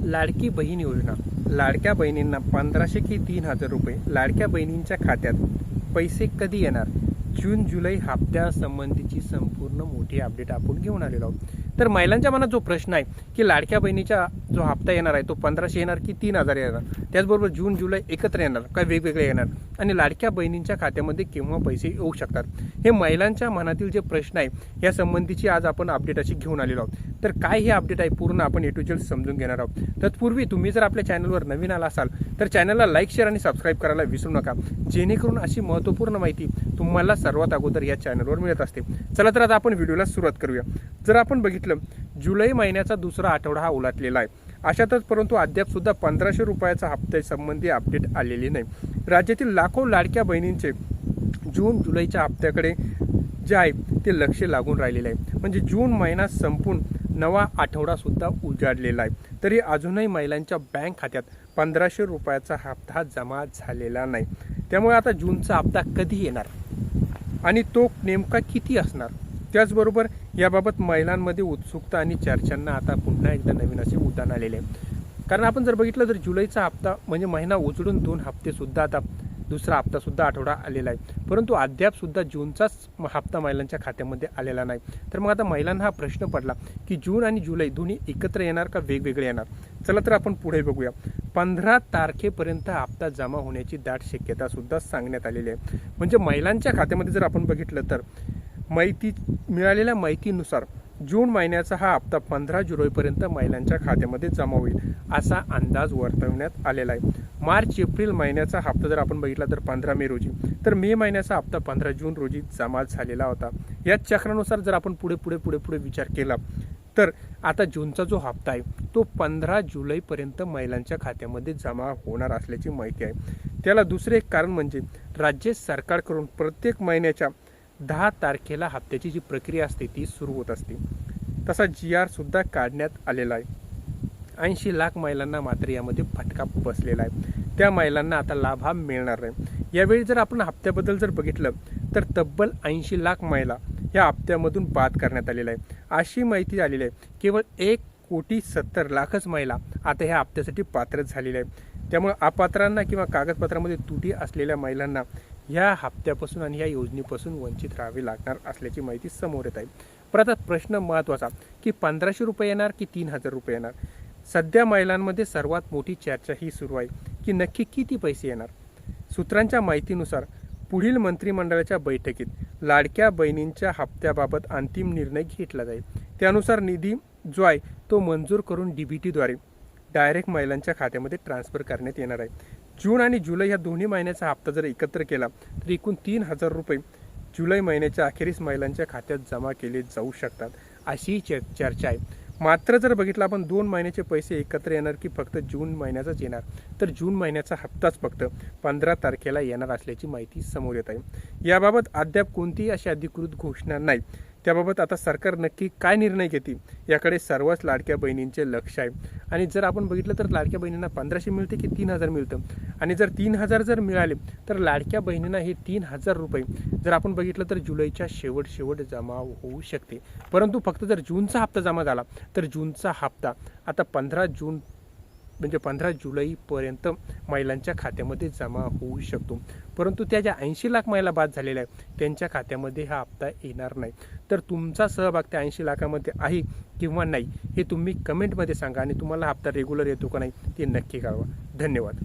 लाडकी बहीण योजना, लाडक्या बहिणींना 1500 की 3000 रुपये लाडक्या बहिणींच्या खात्यात पैसे कधी येणार? जून जुलै हप्त्यासंबंधीची संपूर्ण मोठी अपडेट आपण घेऊन आलेलो आहोत. तर महिलांच्या मनात जो प्रश्न आहे की लाडक्या बहिणीचा जो हप्ता येणार आहे तो 1500 येणार की 3000 येणार, त्याचबरोबर जून जुलै एकत्र येणार का वेगवेगळे येणार, आणि लाडक्या बहिणींच्या खात्यामध्ये केव्हा पैसे येऊ शकतात, हे महिलांच्या मनातील जे प्रश्न आहे या संबंधीची आज आपण अपडेट अशी घेऊन आलेलो आहोत. तर काय हे अपडेट आहे पूर्ण आपण A to Z समजून घेणार आहोत. तत्पूर्वी तुम्ही जर आपल्या चॅनलवर नवीन आला असाल तर चॅनलला लाईक, शेअर आणि सबस्क्राईब करायला विसरू नका, जेणेकरून अशी महत्त्वपूर्ण माहिती तुम्हाला सर्वात अगोदर या चॅनलवर मिळत असते. चला तर आता आपण व्हिडिओला सुरुवात करूया. जर आपण बघितलं जुलै महिन्याचा दुसरा आठवडा हा उलटलेला आहे अशातच, परंतु अद्याप सुद्धा 1500 रुपयाचा हप्त्यासंबंधी अपडेट आलेली नाही. राज्यातील लाखो लाडक्या बहिणींचे जून जुलैच्या हप्त्याकडे जे आहे ते लक्ष लागून राहिलेले आहे. म्हणजे जून महिना संपून नवा आठवडा सुद्धा उजाडलेला आहे, तरी अजूनही महिलांच्या बँक खात्यात 1500 रुपयाचा हप्ता जमा झालेला नाही. त्यामुळे आता जूनचा हप्ता कधी येणार आणि तो नेमका किती असणार, त्याचबरोबर याबाबत महिलांमध्ये उत्सुकता आणि चर्चांना आता पुन्हा एकदा नवीन असे उधाण आलेले आहे. कारण आपण जर बघितलं तर जुलैचा हप्ता म्हणजे महिना उजळून 2 हप्ते सुद्धा आता दुसरा हप्ता सुद्धा आठवडा आलेला आहे, परंतु अद्याप सुद्धा जूनचाच हप्ता महिलांच्या खात्यामध्ये आलेला नाही. तर मग आता महिलांना हा प्रश्न पडला की जून आणि जुलै दोन्ही एकत्र येणार का वेगवेगळे येणार. चला तर आपण पुढे बघूया. 15 तारखेपर्यंत हप्ता जमा होण्याची दाट शक्यता सुद्धा सांगण्यात आलेली आहे. म्हणजे महिलांच्या खात्यामध्ये जर आपण बघितलं तर मिळालेल्या माहितीनुसार जून महिन्याचा हा हप्ता 15 जुलैपर्यंत महिलांच्या खात्यामध्ये जमा होईल असा अंदाज वर्तवण्यात आलेला आहे. मार्च एप्रिल महिन्याचा हप्ता जर आपण बघितला तर 15 मे रोजी, तर मे महिन्याचा हप्ता 15 जून रोजी जमा झालेला होता. या चक्रानुसार जर आपण पुढे विचार केला तर आता जूनचा जो हप्ता आहे तो 15 जुलैपर्यंत महिलांच्या खात्यामध्ये जमा होणार असल्याची माहिती आहे. त्याला दुसरे एक कारण म्हणजे राज्य सरकारकडून प्रत्येक महिन्याच्या 10 तारखेला हप्त्याची जी प्रक्रिया असते ती सुरू होत असते. तसा GR सुद्धा काढण्यात आलेला आहे. 80 लाख महिलांना मात्र यामध्ये फटका बसलेला आहे. त्या महिलांना आता लाभ हा मिळणार नाही. यावेळी जर आपण हप्त्याबद्दल जर बघितलं तर तब्बल 80 लाख महिला या हप्त्यामधून बाद करण्यात आलेल्या आहे अशी माहिती आलेली आहे. केवळ 1,70,00,000च महिला आता ह्या हप्त्यासाठी पात्र झालेल्या आहे. त्यामुळे अपात्रांना किंवा कागदपत्रामध्ये त्रुटी असलेल्या महिलांना ह्या हप्त्यापासून आणि ह्या योजनेपासून वंचित राहावे लागणार असल्याची माहिती समोर येत आहे. परत आता प्रश्न महत्त्वाचा की 1500 रुपये येणार की 3000 रुपये येणार. सध्या महिलांमध्ये सर्वात मोठी चर्चा ही सुरू आहे की नक्की किती पैसे येणार. सूत्रांच्या माहितीनुसार पुढील मंत्रिमंडळाच्या बैठकीत लाडक्या बहिणींच्या हप्त्याबाबत अंतिम निर्णय घेतला जाईल. त्यानुसार निधी जो आहे तो मंजूर करून DBTद्वारे डायरेक्ट महिलांच्या खात्यामध्ये ट्रान्सफर करण्यात येणार आहे. जून आणि जुलै या दोन्ही महिन्याचा हप्ता जर एकत्र केला तर एकूण 3000 रुपये जुलै महिन्याच्या अखेरीस महिलांच्या खात्यात जमा केले जाऊ शकतात अशी चर्चा आहे. मात्र जर बघितलं आपण 2 महिन्याचे पैसे एकत्र येणार की फक्त जून महिन्याचाच येणार, तर जून महिन्याचा हप्ताच फक्त 15 तारखेला येणार असल्याची माहिती समोर येत आहे. याबाबत अद्याप कोणतीही अशी अधिकृत घोषणा नाही. त्याबाबत आता सरकार नक्की काय निर्णय घेते याकडे सर्वच लाडक्या बहिणींचे लक्ष आहे. आणि जर आपण बघितलं तर लाडक्या बहिणींना 1500 मिळते की 3000 मिळतं, आणि जर 3000 जर मिळाले तर लाडक्या बहिणींना हे 3000 रुपये जर आपण बघितलं तर जुलैच्या शेवट जमा होऊ शकते. परंतु फक्त जर जूनचा हप्ता जमा झाला तर जूनचा हप्ता आता 15 जून म्हणजे 15 जुलैपर्यंत महिलांच्या खात्यामध्ये जमा होऊ शकतो. परंतु त्या ज्या 80 लाख महिला बाद झालेल्या आहेत त्यांच्या खात्यामध्ये हा हप्ता येणार नाही. तर तुमचा सहभाग त्या 80 लाखामध्ये आहे किंवा नाही हे तुम्ही कमेंटमध्ये सांगा, आणि तुम्हाला हप्ता रेग्युलर येतो का नाही ते नक्की कळवा. धन्यवाद.